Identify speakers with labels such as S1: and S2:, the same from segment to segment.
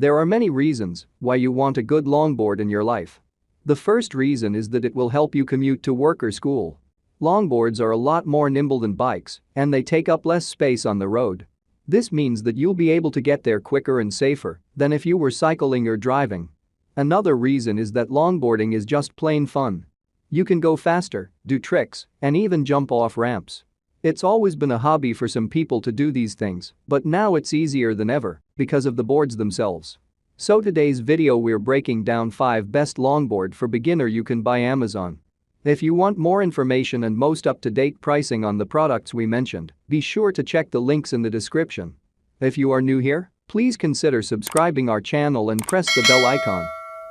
S1: There are many reasons why you want a good longboard in your life. The first reason is that it will help you commute to work or school. Longboards are a lot more nimble than bikes, and they take up less space on the road. This means that you'll be able to get there quicker and safer than if you were cycling or driving. Another reason is that longboarding is just plain fun. You can go faster, do tricks, and even jump off ramps. It's always been a hobby for some people to do these things, but now it's easier than ever because of the boards themselves. So today's video we're breaking down 5 best longboard for beginner you can buy Amazon. If you want more information and most up-to-date pricing on the products we mentioned, be sure to check the links in the description. If you are new here, please consider subscribing our channel and press the bell icon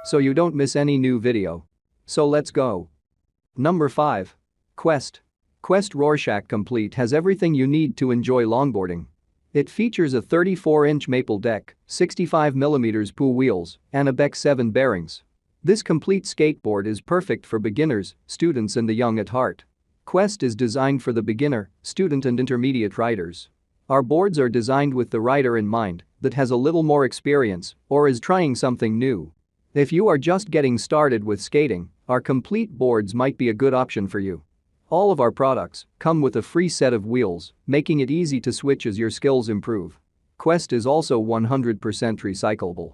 S1: so you don't miss any new video. So let's go. Number 5. Quest. Quest Rorschach Complete has everything you need to enjoy longboarding. It features a 34-inch maple deck, 65mm pool wheels, and a Beck 7 bearings. This complete skateboard is perfect for beginners, students and the young at heart. Quest is designed for the beginner, student and intermediate riders. Our boards are designed with the rider in mind that has a little more experience or is trying something new. If you are just getting started with skating, our complete boards might be a good option for you. All of our products come with a free set of wheels, making it easy to switch as your skills improve. Quest is also 100% recyclable.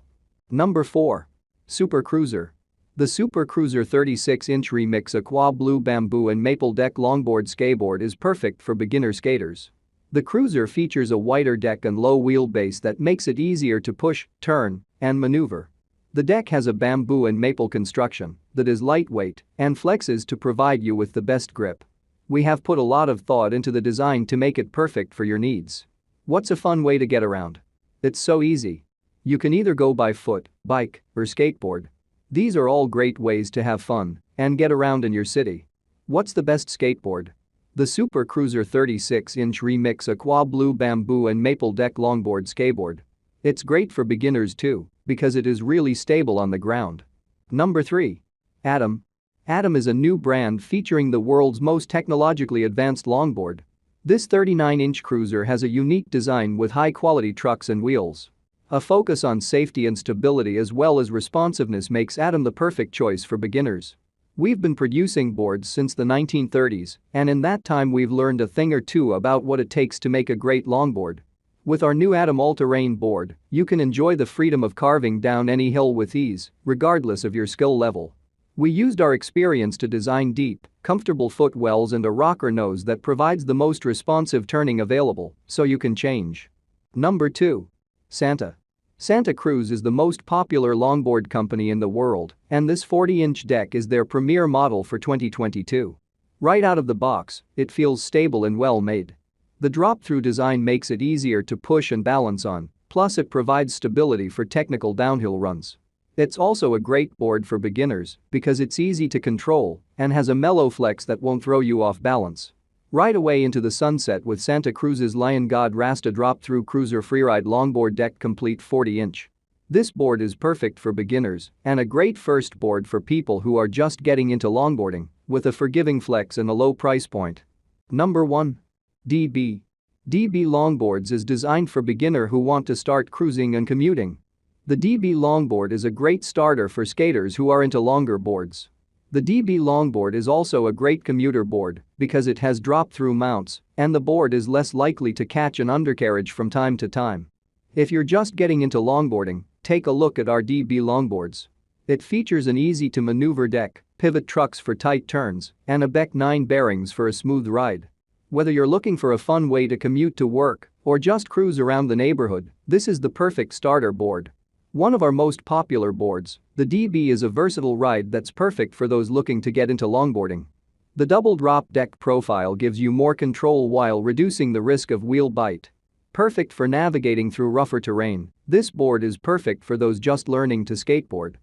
S1: Number 4. Super Cruiser. The Super Cruiser 36-inch Remix Aqua Blue Bamboo and Maple Deck Longboard Skateboard is perfect for beginner skaters. The Cruiser features a wider deck and low wheelbase that makes it easier to push, turn, and maneuver. The deck has a bamboo and maple construction that is lightweight and flexes to provide you with the best grip. We have put a lot of thought into the design to make it perfect for your needs. What's a fun way to get around? It's so easy. You can either go by foot, bike, or skateboard. These are all great ways to have fun and get around in your city. What's the best skateboard? The Super Cruiser 36-inch Remix Aqua Blue Bamboo and Maple Deck Longboard Skateboard. It's great for beginners too because it is really stable on the ground. Number 3. Atom. Atom is a new brand featuring the world's most technologically advanced longboard. This 39-inch cruiser has a unique design with high-quality trucks and wheels. A focus on safety and stability as well as responsiveness makes Atom the perfect choice for beginners. We've been producing boards since the 1930s, and in that time we've learned a thing or two about what it takes to make a great longboard. With our new Atom all-terrain board, you can enjoy the freedom of carving down any hill with ease, regardless of your skill level. We used our experience to design deep, comfortable footwells and a rocker nose that provides the most responsive turning available, so you can change. Number 2. Santa. Santa Cruz is the most popular longboard company in the world, and this 40-inch deck is their premier model for 2022. Right out of the box, it feels stable and well made. The drop-through design makes it easier to push and balance on, plus it provides stability for technical downhill runs. It's also a great board for beginners because it's easy to control and has a mellow flex that won't throw you off balance. Ride away into the sunset with Santa Cruz's Lion God Rasta Drop-Through Cruiser Freeride Longboard Deck Complete 40-inch. This board is perfect for beginners and a great first board for people who are just getting into longboarding with a forgiving flex and a low price point. Number 1. DB. DB Longboards is designed for beginners who want to start cruising and commuting. The DB Longboard is a great starter for skaters who are into longer boards. The DB Longboard is also a great commuter board because it has drop-through mounts and the board is less likely to catch an undercarriage from time to time. If you're just getting into longboarding, take a look at our DB Longboards. It features an easy-to-maneuver deck, pivot trucks for tight turns, and a Beck 9 bearings for a smooth ride. Whether you're looking for a fun way to commute to work or just cruise around the neighborhood, this is the perfect starter board. One of our most popular boards, the DB is a versatile ride that's perfect for those looking to get into longboarding. The double drop deck profile gives you more control while reducing the risk of wheel bite. Perfect for navigating through rougher terrain, this board is perfect for those just learning to skateboard.